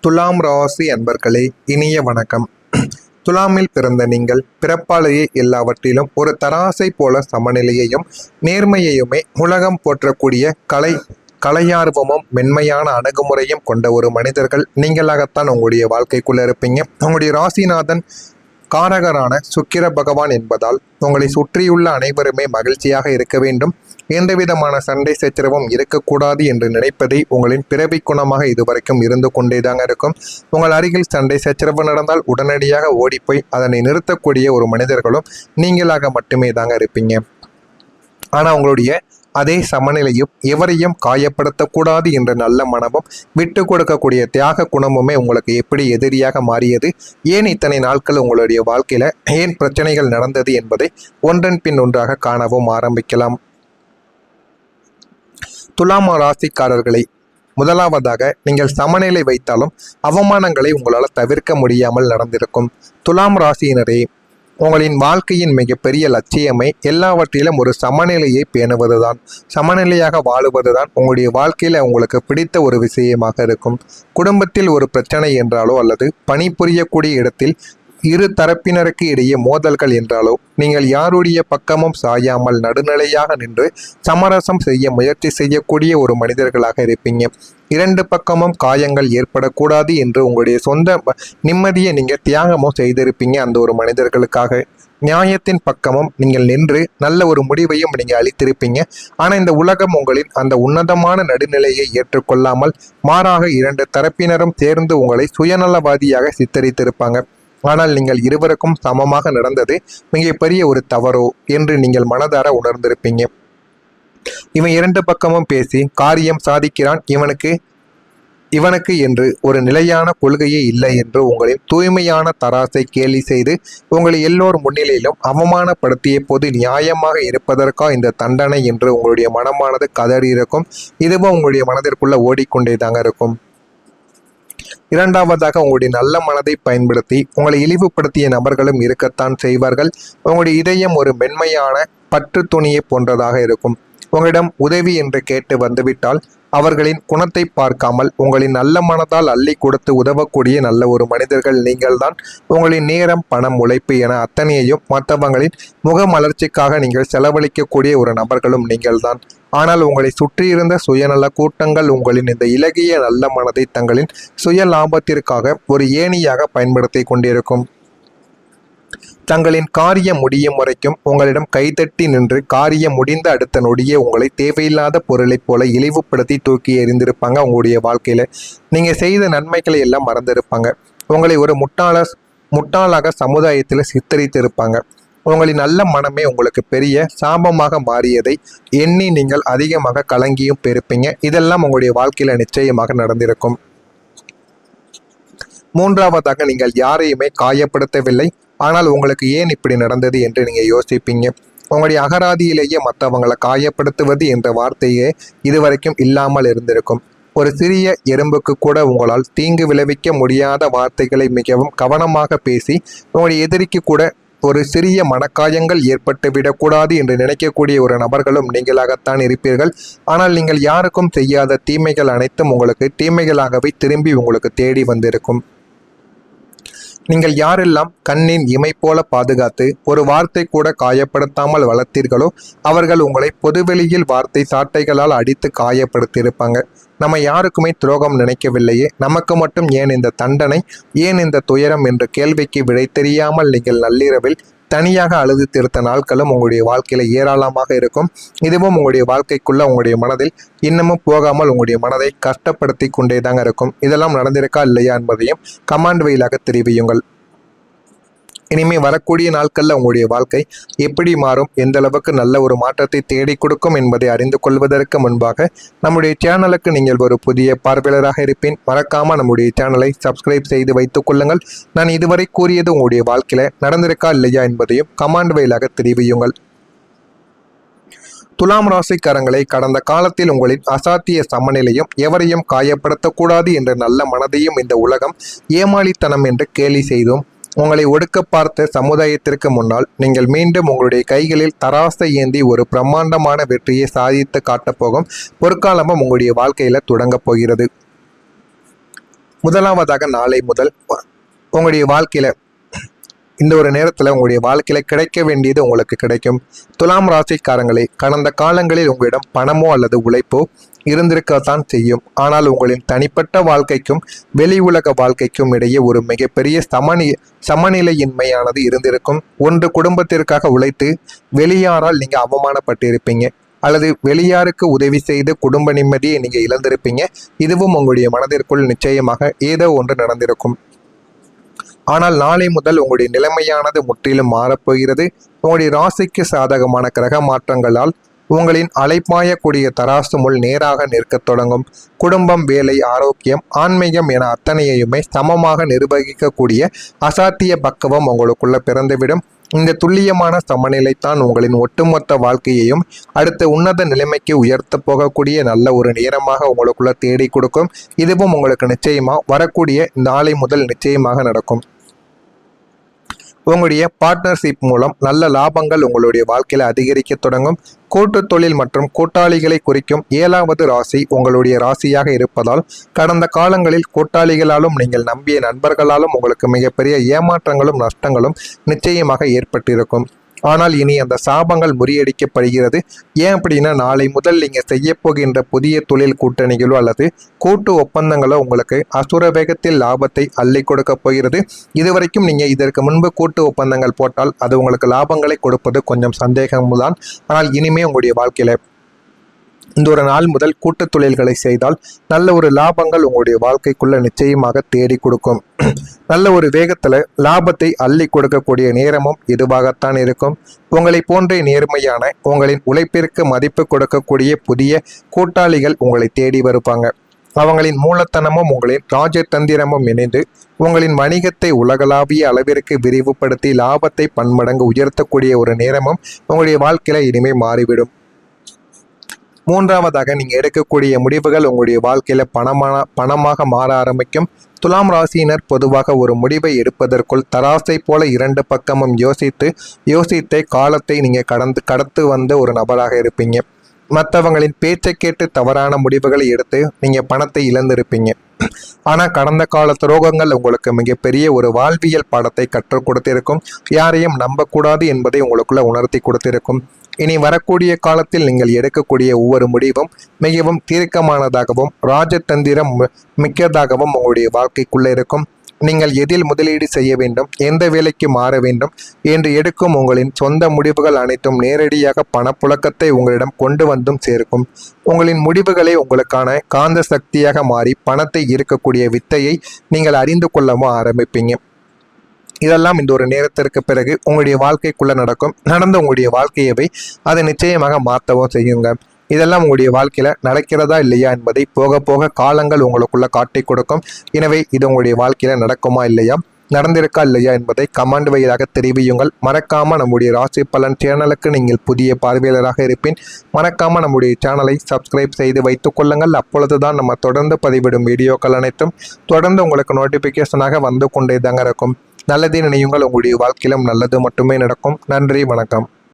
துலாம் ராசி அன்பர்களே, இனிய வணக்கம். துலாமில் பிறந்த நீங்கள் பிறப்பாலேயே எல்லாவற்றிலும் ஒரு தராசை போல சமநிலையையும் நேர்மையையுமே உலகம் போற்றக்கூடிய கலையார்வமும் மென்மையான அணுகுமுறையும் கொண்ட ஒரு மனிதர்கள் நீங்களாகத்தான் உங்களுடைய வாழ்க்கைக்குள்ள இருப்பீங்க. உங்களுடைய ராசிநாதன் காரகரான சுக்கிர பகவான் என்பதால் உங்களை சுற்றியுள்ள அனைவருமே மகிழ்ச்சியாக இருக்க வேண்டும், எந்த விதமான சண்டை சச்சரவும் இருக்கக்கூடாது என்று நினைப்பதை உங்களின் பிறவி குணமாக இதுவரைக்கும் இருந்து கொண்டேதாங்க இருக்கும். உங்கள் அருகில் சண்டை சச்சரவு நடந்தால் உடனடியாக ஓடிப்போய் அதனை நிறுத்தக்கூடிய ஒரு மனிதர்களும் நீங்களாக மட்டுமே தாங்க இருப்பீங்க. ஆனால் உங்களுடைய அதே சமநிலையும் எவரையும் காயப்படுத்தக்கூடாது என்ற நல்ல மனமும் விட்டு கொடுக்கக்கூடிய தியாக குணமுமே உங்களுக்கு எப்படி எதிரியாக மாறியது, ஏன் இத்தனை நாட்கள் உங்களுடைய வாழ்க்கையில ஏன் பிரச்சனைகள் நடந்தது என்பதை ஒன்றன் பின் ஒன்றாக காணவும் ஆரம்பிக்கலாம். துலாம் ராசிக்காரர்களை, முதலாவதாக நீங்கள் சமநிலை வைத்தாலும் அவமானங்களை உங்களால் தவிர்க்க முடியாமல் நடந்திருக்கும். துலாம் ராசியினரே, உங்களின் வாழ்க்கையின் மிகப்பெரிய லட்சியமே எல்லாவற்றிலும் ஒரு சமநிலையை பேணுவதுதான், சமநிலையாக வாழுவதுதான் உங்களுடைய வாழ்க்கையில உங்களுக்கு பிடித்த ஒரு விஷயமாக இருக்கும். குடும்பத்தில் ஒரு பிரச்சனை என்றாலோ அல்லது பணிபுரியக்கூடிய இடத்தில் இரு தரப்பினருக்கு இடையே மோதல்கள் என்றாலோ நீங்கள் யாருடைய பக்கமும் சாயாமல் நடுநிலையாக நின்று சமரசம் செய்ய முயற்சி செய்யக்கூடிய ஒரு மனிதர்களாக இருப்பீங்க. இரண்டு பக்கமும் காயங்கள் ஏற்படக்கூடாது என்று உங்களுடைய சொந்த நிம்மதியை நீங்கள் தியாகமும் செய்திருப்பீங்க அந்த ஒரு மனிதர்களுக்காக. நியாயத்தின் பக்கமும் நீங்கள் நின்று நல்ல ஒரு முடிவையும் நீங்கள் அளித்திருப்பீங்க. ஆனால் இந்த உலகம் உங்களின் அந்த உன்னதமான நடுநிலையை ஏற்றுக்கொள்ளாமல் மாறாக இரண்டு தரப்பினரும் சேர்ந்து உங்களை சுயநலவாதியாக சித்தரித்திருப்பாங்க. ஆனால் நீங்கள் இருவருக்கும் சமமாக நடந்தது மிகப்பெரிய ஒரு தவறோ என்று நீங்கள் மனதார உணர்ந்திருப்பீங்க. இவன் இரண்டு பக்கமும் பேசி காரியம் சாதிக்கிறான், இவனுக்கு என்று ஒரு நிலையான கொள்கையே இல்லை என்று உங்களின் தூய்மையான தராசை கேலி செய்து உங்களை எல்லோர் முன்னிலையிலும் அவமானப்படுத்திய போது நியாயமாக இருப்பதற்கா இந்த தண்டனை என்று உங்களுடைய மனமானது கதறி இருக்கும். இதுவும் உங்களுடைய மனதிற்குள்ள ஓடிக்கொண்டே தாங்க இருக்கும். இரண்டாவதாக, உங்களுடைய நல்ல மனதை பயன்படுத்தி உங்களை இழிவுபடுத்திய நபர்களும் இருக்கத்தான் செய்வார்கள். உங்களுடைய இதயம் ஒரு மென்மையான பற்று துணியை போன்றதாக இருக்கும். உங்களிடம் உதவி என்று கேட்டு வந்துவிட்டால் அவர்களின் குணத்தை பார்க்காமல் உங்களின் நல்ல மனதால் அள்ளி கொடுத்து உதவக்கூடிய நல்ல ஒரு மனிதர்கள் நீங்கள்தான். உங்களின் நேரம், பணம், உழைப்பு என அத்தனையையும் மற்றவங்களின் முகமலர்ச்சிக்காக நீங்கள் செலவழிக்கக்கூடிய ஒரு நபர்களும் நீங்கள்தான். ஆனால் உங்களை சுற்றியிருந்த சுயநல கூட்டங்கள் உங்களின் இந்த இலகிய நல்ல மனதை தங்களின் சுய லாபத்திற்காக ஒரு ஏணியாக பயன்படுத்தி கொண்டிருக்கும். தங்களின் காரியம் முடியும் வரைக்கும் உங்களிடம் கைதட்டி நின்று காரியம் முடிந்த அடுத்த நொடியே உங்களை தேவையில்லாத பொருளைப் போல இழிவுபடுத்தி தூக்கி எறிந்திருப்பாங்க. உங்களுடைய வாழ்க்கையில நீங்க செய்த நன்மைகளை எல்லாம் மறந்திருப்பாங்க. உங்களை ஒரு முட்டாளாக சமுதாயத்தில் சித்தரித்திருப்பாங்க. உங்களின் நல்ல மனமே உங்களுக்கு பெரிய சாபமாக மாறியதை எண்ணி நீங்கள் அதிகமாக கலங்கியும் பெருப்பீங்க. இதெல்லாம் உங்களுடைய வாழ்க்கையில நிச்சயமாக நடந்திருக்கும். மூன்றாவதாக, நீங்கள் யாரையுமே காயப்படுத்தவில்லை, ஆனால் உங்களுக்கு ஏன் இப்படி நடந்தது என்று நீங்கள் யோசிப்பீங்க. உங்களுடைய அகராதியிலேயே மற்றவங்களை காயப்படுத்துவது என்ற வார்த்தையே இதுவரைக்கும் இல்லாமல் இருந்திருக்கும். ஒரு சிறிய எறும்புக்கு கூட உங்களால் தீங்கு விளைவிக்க முடியாத வார்த்தைகளை மிகவும் கவனமாக பேசி உங்களுடைய எதிரிக்கு கூட ஒரு சிறிய மனக்காயங்கள் ஏற்பட்டு விடக்கூடாது என்று நினைக்கக்கூடிய ஒரு நபர்களும் நீங்களாகத்தான் இருப்பீர்கள். ஆனால் நீங்கள் யாருக்கும் செய்யாத தீமைகள் அனைத்தும் உங்களுக்கு தீமைகளாகவே திரும்பி உங்களுக்கு தேடி வந்திருக்கும். நீங்கள் யாரெல்லாம் கண்ணின் இமை போல பாதுகாத்து ஒரு வார்த்தை கூட காயப்படுத்தாமல் வளர்த்தீர்களோ அவர்கள் உங்களை பொதுவெளியில் வார்த்தை சாட்டைகளால் அடித்து காயப்படுத்தியிருப்பாங்க. நம்ம யாருக்குமே துரோகம் நினைக்கவில்லையே, நமக்கு மட்டும் ஏன் இந்த தண்டனை, ஏன் இந்த துயரம் என்ற கேள்விக்கு விடை தெரியாமல் நீங்கள் நள்ளிரவில் தனியாக அழுது திருத்த நாட்களும் உங்களுடைய வாழ்க்கையில ஏராளமாக இருக்கும். இதுவும் உங்களுடைய வாழ்க்கைக்குள்ள உங்களுடைய மனதில் இன்னமும் போகாமல் உங்களுடைய மனதை கஷ்டப்படுத்தி கொண்டே தாங்க இருக்கும். இதெல்லாம் நடந்திருக்கா இல்லையா என்பதையும் கமாண்ட் வழியாக தெரிவியுங்கள். இனிமே வரக்கூடிய நாட்களில் உங்களுடைய வாழ்க்கை எப்படி மாறும், எந்த அளவுக்கு நல்ல ஒரு மாற்றத்தை தேடி கொடுக்கும் என்பதை அறிந்து கொள்வதற்கு முன்பாக நம்முடைய சேனலுக்கு நீங்கள் ஒரு புதிய பார்வையாளராக இருப்பேன். மறக்காம நம்முடைய சேனலை சப்ஸ்கிரைப் செய்து வைத்துக் கொள்ளுங்கள். நான் இதுவரை கூறியது உங்களுடைய வாழ்க்கையில நடந்திருக்கா இல்லையா என்பதையும் கமாண்ட் வழியாக தெரிவியுங்கள். துலாம் ராசிக்காரங்களை, கடந்த காலத்தில் உங்களின் அசாத்திய சமநிலையும் எவரையும் காயப்படுத்தக்கூடாது என்ற நல்ல மனதையும் இந்த உலகம் ஏமாளித்தனம் என்று கேலி செய்தோம். உங்களை ஒடுக்க பார்த்த சமுதாயத்திற்கு முன்னால் நீங்கள் மீண்டும் உங்களுடைய கைகளில் தராசை ஏந்தி ஒரு பிரம்மாண்டமான வெற்றியை சாதித்து காட்டப்போகும் பொற்காலமும் உங்களுடைய வாழ்க்கையில தொடங்கப் போகிறது. முதலாவதாக நாளை முதல் உங்களுடைய வாழ்க்கையில இந்த ஒரு நேரத்தில் உங்களுடைய வாழ்க்கையில கிடைக்க வேண்டியது உங்களுக்கு கிடைக்கும். துலாம் ராசிக்காரங்களே, கடந்த காலங்களில் உங்களிடம் பணமோ அல்லது உழைப்போ இருந்திருக்கத்தான் செய்யும். ஆனால் உங்களின் தனிப்பட்ட வாழ்க்கைக்கும் வெளி உலக வாழ்க்கைக்கும் இடையே ஒரு மிகப்பெரிய சமநிலையின்மையானது இருந்திருக்கும். ஒன்று, குடும்பத்திற்காக உழைத்து வெளியாரால் நீங்க அவமானப்பட்டிருப்பீங்க, அல்லது வெளியாருக்கு உதவி செய்து குடும்ப நிம்மதியை நீங்க இழந்திருப்பீங்க. இதுவும் உங்களுடைய மனதிற்குள் நிச்சயமாக ஏதோ ஒன்று நடந்திருக்கும். ஆனால் நாளை முதல் உங்களுடைய நிலைமையானது முற்றிலும் மாறப்போகிறது. உங்களுடைய ராசிக்கு சாதகமான கிரக மாற்றங்களால் உங்களின் அலைப்பாயக்கூடிய தராசு முள் நேராக நிற்கத் தொடங்கும். குடும்பம், வேலை, ஆரோக்கியம், ஆன்மீகம் என அத்தனையுமே சமமாக நிர்வகிக்கக்கூடிய அசாத்திய பக்குவம் உங்களுக்குள்ள பிறந்துவிடும். இந்த துல்லியமான சமநிலைத்தான் உங்களின் ஒட்டுமொத்த வாழ்க்கையையும் அடுத்த உன்னத நிலைமைக்கு உயர்த்த போகக்கூடிய நல்ல ஒரு நேரமாக உங்களுக்குள்ள தேடி கொடுக்கும். இதுவும் உங்களுக்கு நிச்சயமா வரக்கூடிய நாளை முதல் நிச்சயமாக நடக்கும். உங்களுடைய பார்ட்னர்ஷிப் மூலம் நல்ல லாபங்கள் உங்களுடைய வாழ்க்கையில அதிகரிக்க தொடங்கும். கூட்டு தொழில் மற்றும் கூட்டாளிகளை குறிக்கும் 7வது ராசி உங்களுடைய ராசியாக இருப்பதால் கடந்த காலங்களில் கூட்டாளிகளாலும் நீங்கள் நம்பிய நண்பர்களாலும் உங்களுக்கு மிகப்பெரிய ஏமாற்றங்களும் நஷ்டங்களும் நிச்சயமாக ஏற்பட்டிருக்கும். ஆனால் இனி அந்த சாபங்கள் முறியடிக்கப்படுகிறது. ஏன் அப்படின்னா, நாளை முதல் நீங்கள் செய்ய போகின்ற புதிய தொழில் கூட்டணிகளோ அல்லது கூட்டு ஒப்பந்தங்களோ உங்களுக்கு அசுர வேகத்தில் லாபத்தை அள்ளி கொடுக்க போகிறது. இதுவரைக்கும் நீங்கள் இதற்கு முன்பு கூட்டு ஒப்பந்தங்கள் போட்டால் அது உங்களுக்கு லாபங்களை கொடுப்பது கொஞ்சம் சந்தேகம்தான். ஆனால் இனிமே உங்களுடைய வாழ்க்கையில இந்த ஒரு நாள் முதல் கூட்டு தொழில்களை செய்தால் நல்ல ஒரு லாபங்கள் உங்களுடைய வாழ்க்கைக்குள்ள நிச்சயமாக தேடி கொடுக்கும். நல்ல ஒரு வேகத்துல லாபத்தை அள்ளி கொடுக்கக்கூடிய நேரமும் இதுவாகத்தான் இருக்கும். உங்களை போன்ற நேர்மையான உங்களின் உழைப்பிற்கு மதிப்பு கொடுக்கக்கூடிய புதிய கூட்டாளிகள் உங்களை தேடி வருவாங்க. அவங்களின் மூலத்தனமும் உங்களின் ராஜதந்திரமும் இணைந்து உங்களின் வணிகத்தை உலகளாவிய அளவிற்கு விரிவுபடுத்தி லாபத்தை பன்மடங்கு உயர்த்தக்கூடிய ஒரு நேரமும் உங்களுடைய வாழ்க்கையில இனிமே மாறிவிடும். மூன்றாவதாக, நீங்க எடுக்கக்கூடிய முடிவுகள் உங்களுடைய வாழ்க்கையில பணமாக மாற ஆரம்பிக்கும். துலாம் ராசியினர் பொதுவாக ஒரு முடிவை எடுப்பதற்குள் தராசை போல இரண்டு பக்கமும் யோசித்தே காலத்தை நீங்க கடத்து வந்த ஒரு நபராக இருப்பீங்க. மற்றவங்களின் பேச்சை கேட்டு தவறான முடிவுகளை எடுத்து நீங்க பணத்தை இழந்திருப்பீங்க. ஆனா கடந்த கால துரோகங்கள் உங்களுக்கு மிகப்பெரிய ஒரு வாழ்வியல் பாடத்தை கற்றுக் கொடுத்திருக்கும். யாரையும் நம்பக்கூடாது என்பதை உங்களுக்குள்ள உணர்த்தி கொடுத்திருக்கும். இனி வரக்கூடிய காலத்தில் நீங்கள் எடுக்கக்கூடிய ஒவ்வொரு முடிவும் மிகவும் தீர்க்கமானதாகவும் ராஜதந்திரம் மிக்கதாகவும் உங்களுடைய வாழ்க்கைக்குள்ள இருக்கும். நீங்கள் எதில் முதலீடு செய்ய வேண்டும், எந்த வேலைக்கு மாற வேண்டும் என்று எடுக்கும் உங்களின் சொந்த முடிவுகள் அனைத்தும் நேரடியாக பணப்புழக்கத்தை உங்களிடம் கொண்டு வந்தும் சேர்க்கும். உங்களின் முடிவுகளே உங்களுக்கான காந்த சக்தியாக மாறி பணத்தை ஈர்க்கக்கூடிய வித்தையை நீங்கள் அறிந்து கொள்ளவும் ஆரம்பிப்பீங்க. இதெல்லாம் இந்த ஒரு நேரத்திற்கு பிறகு உங்களுடைய வாழ்க்கைக்குள்ள நடந்த உங்களுடைய வாழ்க்கையவை அதை நிச்சயமாக மாற்றவும் செய்யுங்க. இதெல்லாம் உங்களுடைய வாழ்க்கையில நடக்கிறதா இல்லையா என்பதை போக போக காலங்கள் உங்களுக்குள்ள காட்டி கொடுக்கும். எனவே இது உங்களுடைய வாழ்க்கையில நடக்குமா இல்லையா, நடந்திருக்கா இல்லையா என்பதை கமெண்ட் வழியாக தெரிவியுங்கள். மறக்காம நம்முடைய ராசி பலன் சேனலுக்கு நீங்கள் புதிய பார்வையாளராக இருப்பேன். மறக்காம நம்முடைய சேனலை சப்ஸ்கிரைப் செய்து வைத்துக் கொள்ளுங்கள். அப்பொழுதுதான் நம்ம தொடர்ந்து பதிவிடும் வீடியோக்கள் அனைத்தும் தொடர்ந்து உங்களுக்கு நோட்டிபிகேஷனாக வந்து கொண்டே தாங்க இருக்கும். நல்லதே நினையுங்கள், உங்களுடைய வாழ்க்கையிலும் நல்லது மட்டுமே நடக்கும். நன்றி, வணக்கம்.